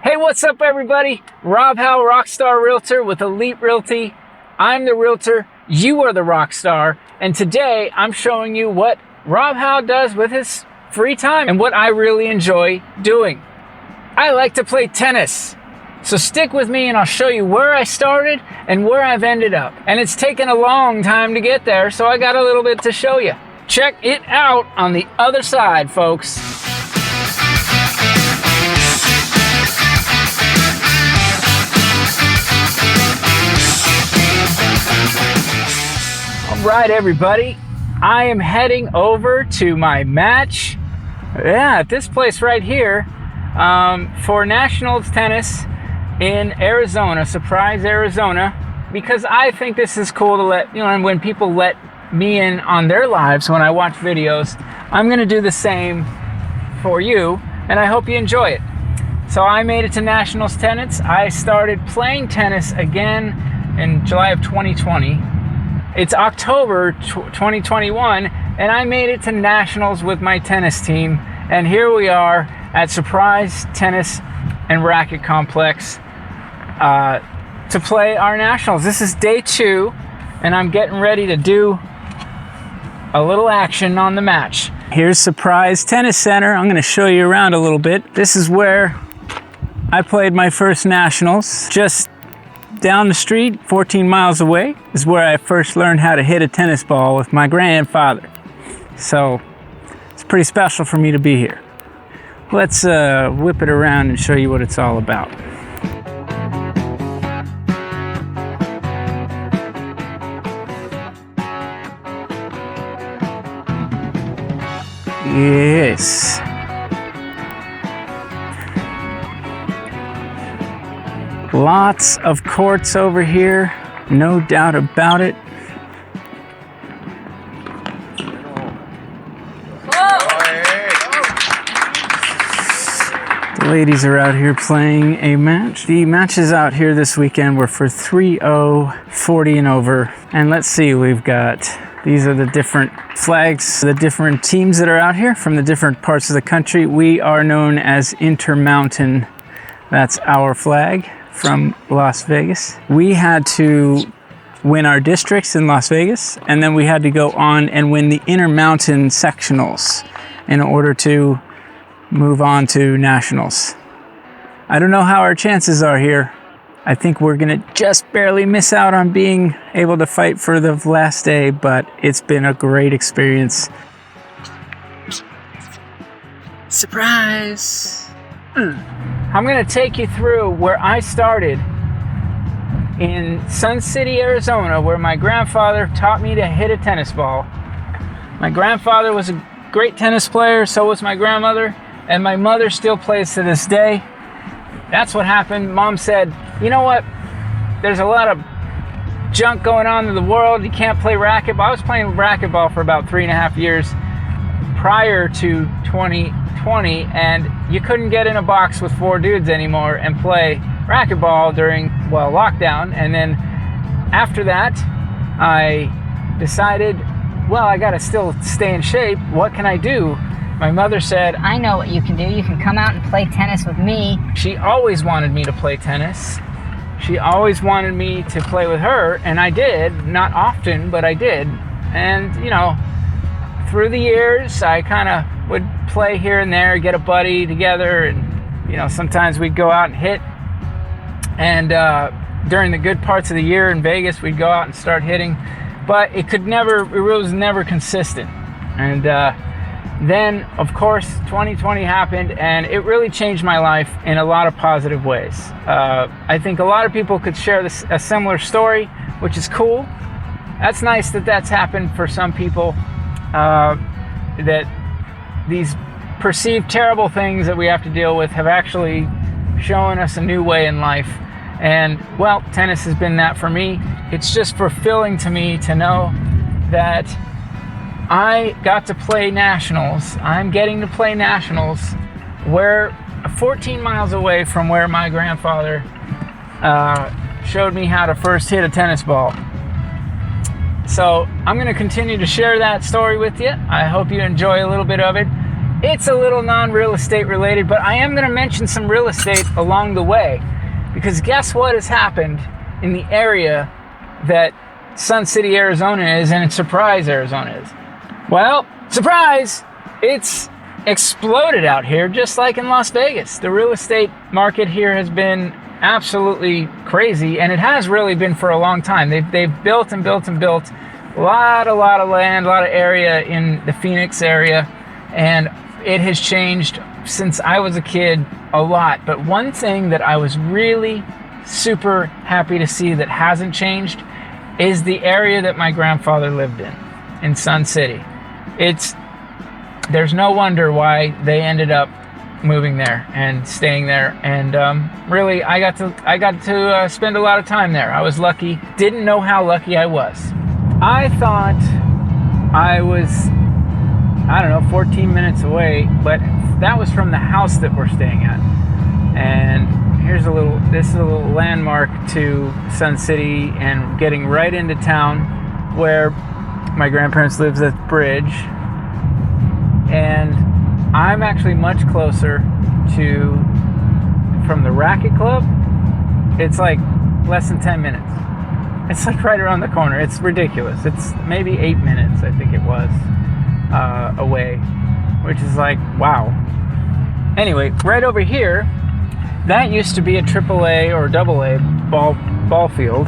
Hey, what's up everybody? Rob Hau, Rockstar Realtor with Elite Realty. I'm the realtor, you are the rock star, and today I'm showing you what Rob Hau does with his free time and what I really enjoy doing. I like to play tennis. So stick with me and I'll show you where I started and where I've ended up. And it's taken a long time to get there, so I got a little bit to show you. Check it out on the other side, folks. All right, everybody, I am heading over to my match. Yeah, at this place right here for Nationals Tennis in Arizona, Surprise, Arizona, because I think this is cool to let, you know, and when people let me in on their lives when I watch videos, I'm gonna do the same for you, and I hope you enjoy it. So I made it to Nationals Tennis. I started playing tennis again in July of 2020. It's October 2021, and I made it to Nationals with my tennis team, and here we are at Surprise Tennis and Racket Complex to play our Nationals. This is day 2, and I'm getting ready to do a little action on the match. Here's Surprise Tennis Center. I'm gonna show you around a little bit. This is where I played my first Nationals. Just down the street, 14 miles away, is where I first learned how to hit a tennis ball with my grandfather. So it's pretty special for me to be here. Let's whip it around and show you what it's all about. Yes. Lots of courts over here, no doubt about it. The ladies are out here playing a match. The matches out here this weekend were for 3-0, 40 and over. And let's see, we've got, these are the different flags, the different teams that are out here from the different parts of the country. We are known as Intermountain. That's our flag from Las Vegas. We had to win our districts in Las Vegas, and then we had to go on and win the Intermountain sectionals in order to move on to Nationals. I don't know how our chances are here. I think we're gonna just barely miss out on being able to fight for the last day, but it's been a great experience. Surprise! I'm gonna take you through where I started in Sun City, Arizona, where my grandfather taught me to hit a tennis ball. My grandfather was a great tennis player, so was my grandmother, and my mother still plays to this day. That's what happened. Mom said, you know what? There's a lot of junk going on in the world. You can't play racquetball. I was playing racquetball for about 3.5 years prior to 2020, and you couldn't get in a box with 4 dudes anymore and play racquetball during, well, lockdown. And then after that, I decided, well, I gotta still stay in shape. What can I do? My mother said, I know what you can do. You can come out and play tennis with me. She always wanted me to play tennis. She always wanted me to play with her, and I did. Not often, but I did. And, you know, through the years, I kind of would play here and there, get a buddy together, and, you know, sometimes we'd go out and hit. And during the good parts of the year in Vegas, we'd go out and start hitting. But it was never consistent. And then, of course, 2020 happened, and it really changed my life in a lot of positive ways. I think a lot of people could share a similar story, which is cool. That's nice that that's happened for some people, that these perceived terrible things that we have to deal with have actually shown us a new way in life. And, well, tennis has been that for me. It's just fulfilling to me to know that I got to play Nationals. I'm getting to play Nationals where 14 miles away from where my grandfather showed me how to first hit a tennis ball. So I'm going to continue to share that story with you. I hope you enjoy a little bit of it. It's a little non-real estate related, but I am going to mention some real estate along the way, because guess what has happened in the area that Sun City, Arizona is, and Surprise, Arizona is? Well, surprise! It's exploded out here, just like in Las Vegas. The real estate market here has been absolutely crazy, and it has really been for a long time. They've built and built and built a lot of land, a lot of area in the Phoenix area, and it has changed since I was a kid a lot. But one thing that I was really super happy to see that hasn't changed is the area that my grandfather lived in Sun City. There's no wonder why they ended up moving there and staying there. And really, I got to spend a lot of time there. I was lucky. Didn't know how lucky I was. I thought I was, 14 minutes away, but that was from the house that we're staying at. And this is a little landmark to Sun City and getting right into town where my grandparents lives at the bridge. And I'm actually much closer from the Racket Club. It's like less than 10 minutes. It's like right around the corner. It's ridiculous. It's maybe 8 minutes, I think it was, away, which is like, wow. Anyway, right over here, that used to be a AAA or AA ball field.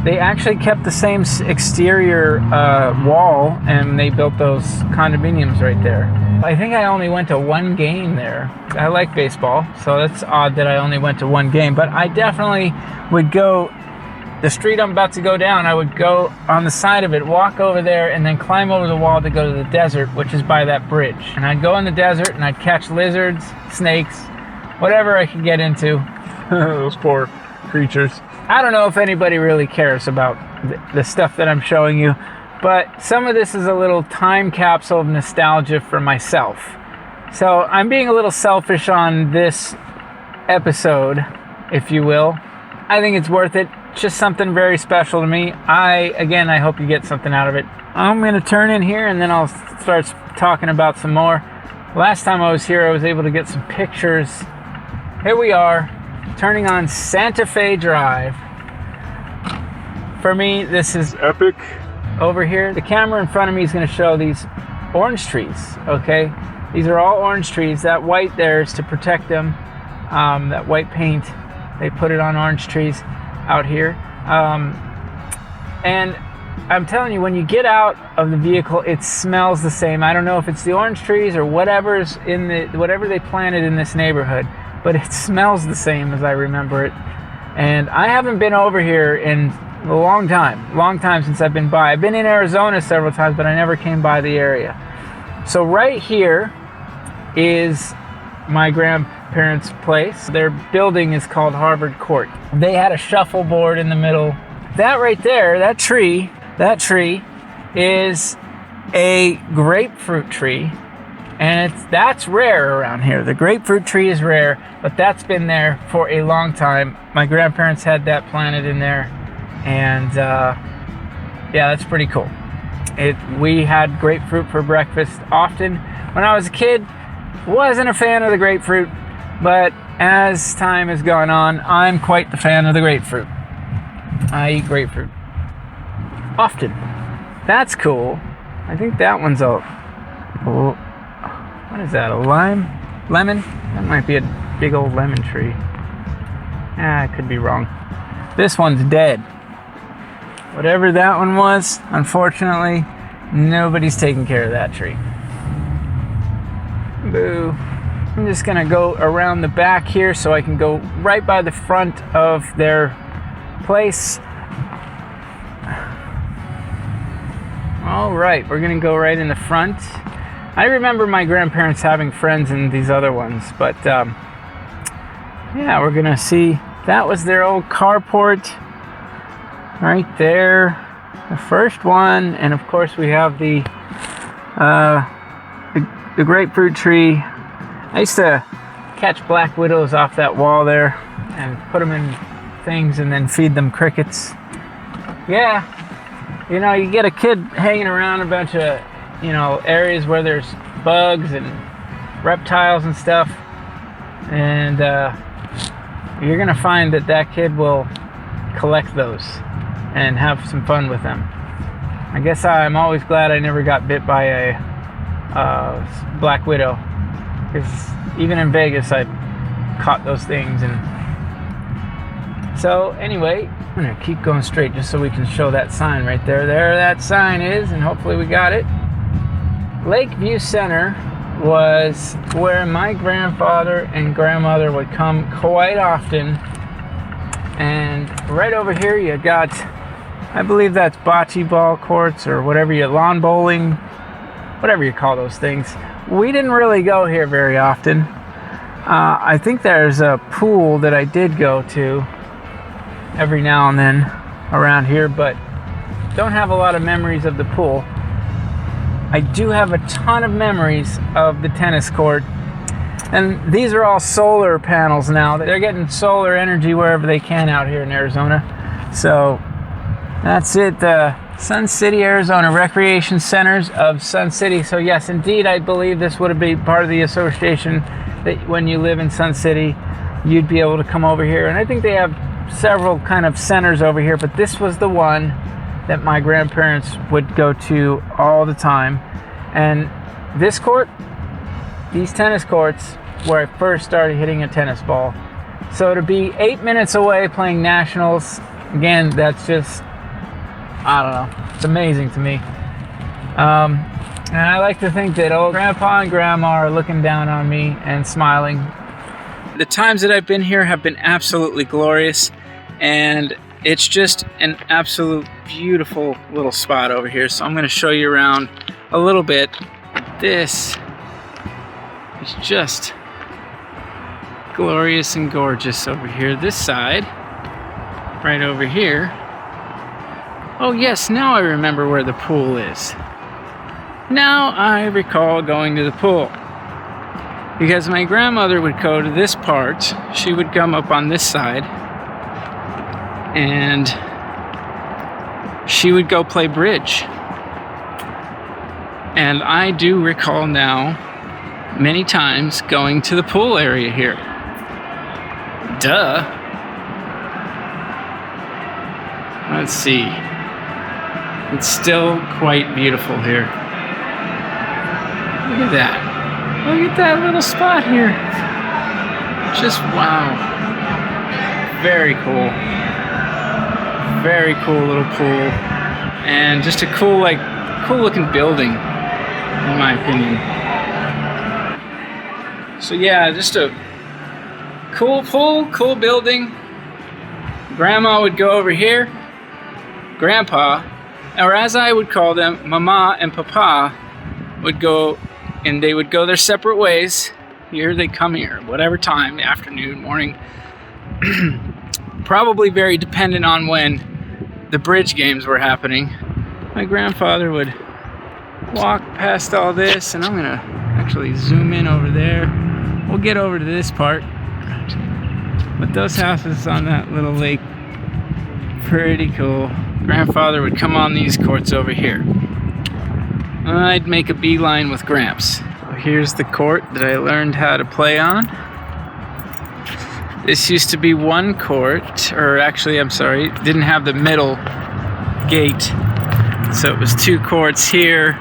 They actually kept the same exterior wall, and they built those condominiums right there. I think I only went to one game there. I like baseball, so that's odd that I only went to one game, but I definitely would go, the street I'm about to go down, I would go on the side of it, walk over there, and then climb over the wall to go to the desert, which is by that bridge. And I'd go in the desert, and I'd catch lizards, snakes, whatever I could get into. Those poor creatures. I don't know if anybody really cares about the stuff that I'm showing you, but some of this is a little time capsule of nostalgia for myself. So I'm being a little selfish on this episode, if you will. I think it's worth it. Just something very special to me. I hope you get something out of it. I'm going to turn in here and then I'll start talking about some more. Last time I was here, I was able to get some pictures. Here we are, turning on Santa Fe Drive. For me, this is epic. Over here, the camera in front of me is going to show these orange trees, okay? These are all orange trees. That white there is to protect them. That white paint, they put it on orange trees out here. And I'm telling you, when you get out of the vehicle, it smells the same. I don't know if it's the orange trees or whatever they planted in this neighborhood, but it smells the same as I remember it. And I haven't been over here in a long time since I've been by. I've been in Arizona several times, but I never came by the area. So right here is my grandparents' place. Their building is called Harvard Court. They had a shuffleboard in the middle. That right there, that tree is a grapefruit tree, and that's rare around here. The grapefruit tree is rare, but that's been there for a long time. My grandparents had that planted in there, and yeah, that's pretty cool. We had grapefruit for breakfast often. When I was a kid, wasn't a fan of the grapefruit, but as time has gone on, I'm quite the fan of the grapefruit. I eat grapefruit often. That's cool. I think that one's what is that, a lemon? That might be a big old lemon tree. I could be wrong. This one's dead. Whatever that one was, unfortunately, nobody's taking care of that tree. Boo. I'm just gonna go around the back here so I can go right by the front of their place. All right, we're gonna go right in the front. I remember my grandparents having friends in these other ones, but yeah, we're gonna see. That was their old carport right there, the first one, and of course we have the grapefruit tree. I used to catch black widows off that wall there and put them in things and then feed them crickets. Yeah, you know, you get a kid hanging around a bunch of, areas where there's bugs and reptiles and stuff. And you're gonna find that that kid will collect those and have some fun with them. I guess I'm always glad I never got bit by a black widow, because even in Vegas I caught those things. And so anyway, I'm gonna keep going straight just so we can show that sign right there. There that sign is, and hopefully we got it. Lakeview Center was where my grandfather and grandmother would come quite often. And right over here you got, I believe that's bocce ball courts or whatever you, lawn bowling, whatever you call those things. We didn't really go here very often. I think there's a pool that I did go to every now and then around here, but don't have a lot of memories of the pool. I do have a ton of memories of the tennis court. And these are all solar panels now. They're getting solar energy wherever they can out here in Arizona. So that's it. Sun City, Arizona Recreation Centers of Sun City. So yes, indeed, I believe this would be part of the association that when you live in Sun City, you'd be able to come over here. And I think they have several kind of centers over here, but this was the one that my grandparents would go to all the time. And this court, these tennis courts, where I first started hitting a tennis ball. So to be 8 minutes away playing nationals, again, that's just, I don't know, it's amazing to me. And I like to think that old grandpa and grandma are looking down on me and smiling. The times that I've been here have been absolutely glorious, and it's just an absolute beautiful little spot over here. So I'm going to show you around a little bit. This is just glorious and gorgeous over here. This side, right over here. Oh yes, now I remember where the pool is. Now I recall going to the pool, because my grandmother would go to this part. She would come up on this side and she would go play bridge. And I do recall now many times going to the pool area here. Duh. Let's see. It's still quite beautiful here. Look at that. Look at that little spot here. Just wow. Very cool. Very cool little pool. And just a cool looking building, in my opinion. So yeah, just a cool pool, cool building. Grandma would go over here. Grandpa, or as I would call them, Mama and Papa, would go, and they would go their separate ways. Here they come here, whatever time, afternoon, morning. Probably very dependent on when the bridge games were happening. My grandfather would walk past all this, and I'm gonna actually zoom in over there. We'll get over to this part. But those houses on that little lake, pretty cool. Grandfather would come on these courts over here. I'd make a beeline with Gramps. Here's the court that I learned how to play on. This used to be one court, or actually, I'm sorry, didn't have the middle gate. So it was two courts here,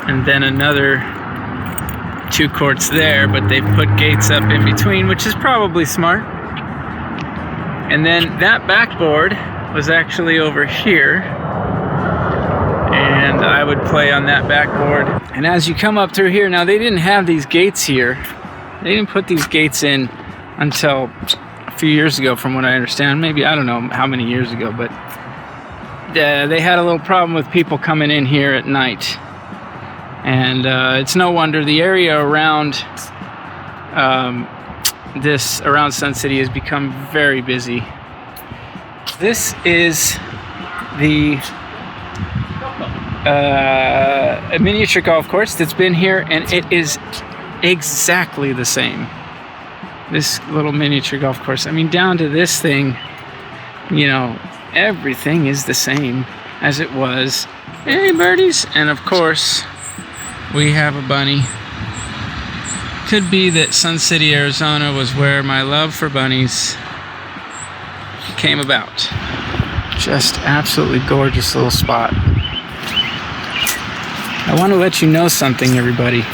and then another two courts there, but they put gates up in between, which is probably smart. And then that backboard was actually over here, and I would play on that backboard. And as you come up through here, now they didn't have these gates here. They didn't put these gates in until a few years ago, from what I understand. Maybe, I don't know how many years ago, but they had a little problem with people coming in here at night. And it's no wonder the area around around Sun City has become very busy. This is a miniature golf course that's been here, and it is exactly the same. This little miniature golf course, I mean, down to this thing, you know, everything is the same as it was. Hey birdies! And of course, we have a bunny. Could be that Sun City, Arizona was where my love for bunnies came about. Just absolutely gorgeous little spot. I want to let you know something, everybody.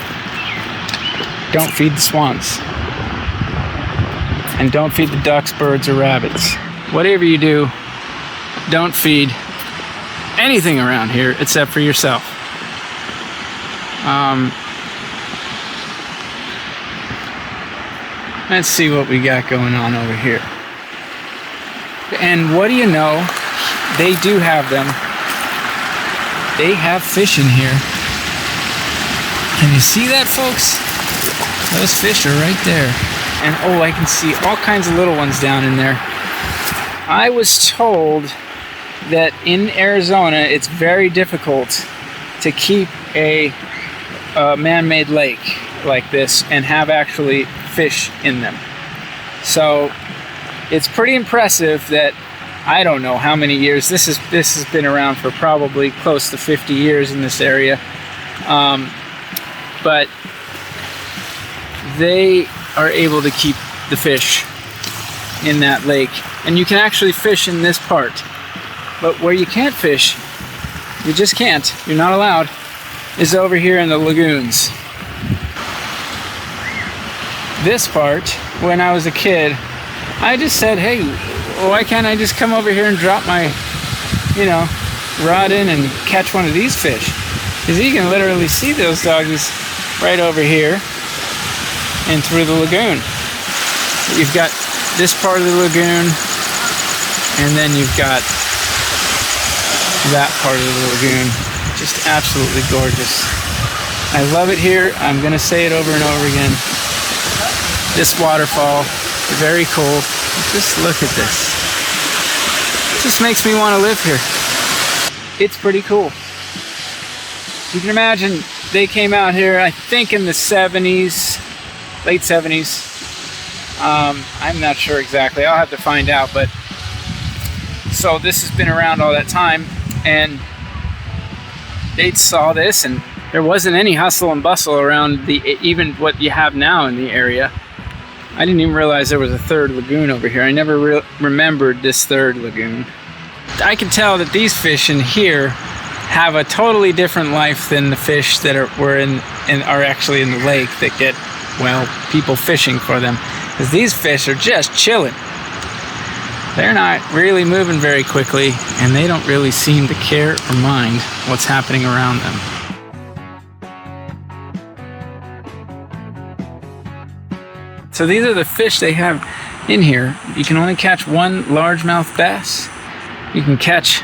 Don't feed the swans. And don't feed the ducks, birds, or rabbits. Whatever you do, don't feed anything around here except for yourself. Let's see what we got going on over here. And what do you know? They do have them. They have fish in here. Can you see that, folks? Those fish are right there. And oh, I can see all kinds of little ones down in there. I was told that in Arizona, it's very difficult to keep a man-made lake like this and have actually fish in them. So it's pretty impressive that I don't know how many years this has been around for, probably close to 50 years in this area, but they are able to keep the fish in that lake, and you can actually fish in this part. But where you can't fish, you just can't, you're not allowed, is over here in the lagoons. This part, when I was a kid, I just said, hey, why can't I just come over here and drop my, rod in and catch one of these fish? Because you can literally see those doggies right over here and through the lagoon. You've got this part of the lagoon, and then you've got that part of the lagoon. Just absolutely gorgeous. I love it here. I'm going to say it over and over again. This waterfall, very cool. Just look at this. It just makes me want to live here. It's pretty cool. You can imagine they came out here, I think in the 70s, late 70s. I'm not sure exactly. I'll have to find out. But so this has been around all that time, and they saw this, and there wasn't any hustle and bustle around even what you have now in the area. I didn't even realize there was a third lagoon over here. I never remembered this third lagoon. I can tell that these fish in here have a totally different life than the fish that are actually in the lake that get, well, people fishing for them. Because these fish are just chilling. They're not really moving very quickly, and they don't really seem to care or mind what's happening around them. So these are the fish they have in here. You can only catch one largemouth bass. You can catch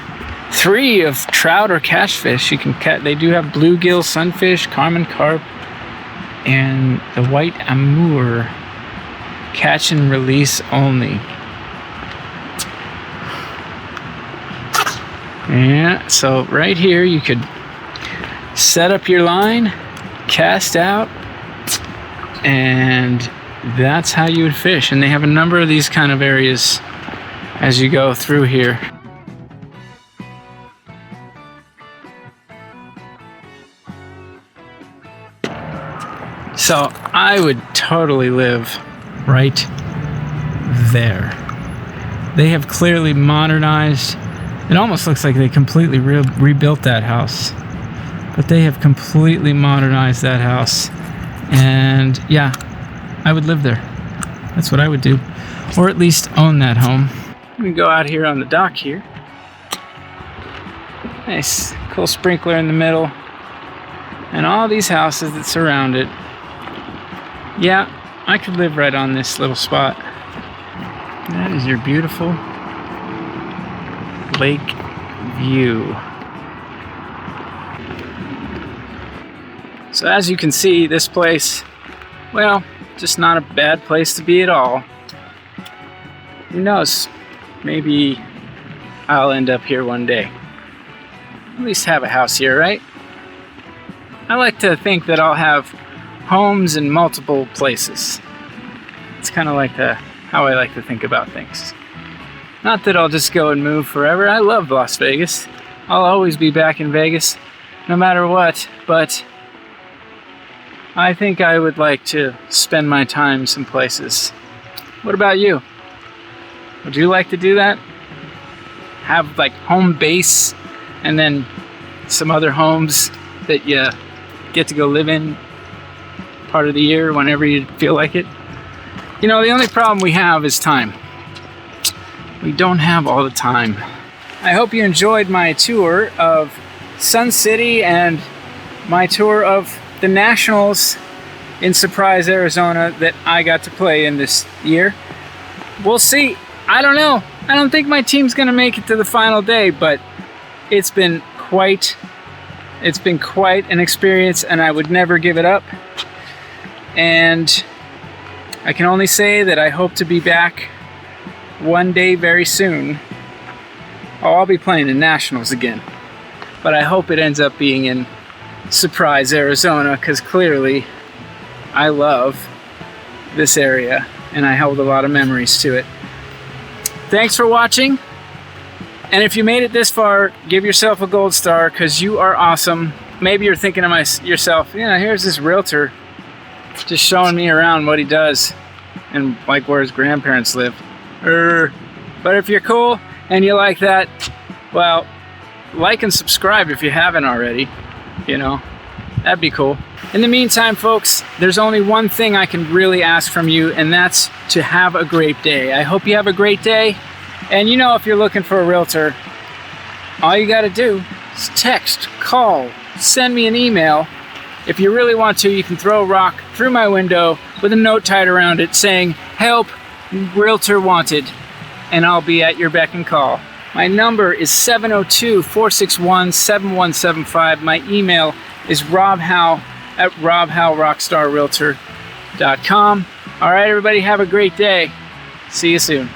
3 of trout or catfish. They do have bluegill, sunfish, common carp, and the white amur. Catch and release only. Yeah, so right here you could set up your line, cast out, and that's how you would fish. And they have a number of these kind of areas as you go through here. So I would totally live right there. They have clearly modernized. It almost looks like they completely rebuilt that house. But they have completely modernized that house. And yeah, I would live there. That's what I would do. Or at least own that home. We go out here on the dock here. Nice, cool sprinkler in the middle. And all these houses that surround it. Yeah, I could live right on this little spot. That is your beautiful lake view. So as you can see, this place, well, just not a bad place to be at all. Who knows? Maybe I'll end up here one day. At least have a house here, right? I like to think that I'll have homes in multiple places. It's kind of like how I like to think about things. Not that I'll just go and move forever. I love Las Vegas. I'll always be back in Vegas, no matter what, but I think I would like to spend my time some places. What about you? Would you like to do that? Have like home base and then some other homes that you get to go live in part of the year whenever you feel like it? You know, the only problem we have is time. We don't have all the time. I hope you enjoyed my tour of Sun City and my tour of the Nationals in Surprise, Arizona that I got to play in this year. We'll see. I don't know. I don't think my team's gonna make it to the final day, but it's been quite an experience, and I would never give it up. And I can only say that I hope to be back one day very soon. Oh, I'll be playing in Nationals again, but I hope it ends up being in Surprise, Arizona, because clearly I love this area and I held a lot of memories to it. Thanks for watching, and if you made it this far, give yourself a gold star because you are awesome. Maybe you're thinking to yourself, yeah, here's this realtor just showing me around what he does and like where his grandparents live. But if you're cool and you like that, well, like and subscribe if you haven't already. You know, that'd be cool. In the meantime, folks, there's only one thing I can really ask from you, and that's to have a great day. I hope you have a great day. And you know, if you're looking for a realtor, all you got to do is text, call, send me an email. If you really want to, you can throw a rock through my window with a note tied around it saying, "Help, realtor wanted," and I'll be at your beck and call. My number is 702-461-7175. My email is robhow@robhowrockstarrealtor.com. All right, everybody, have a great day. See you soon.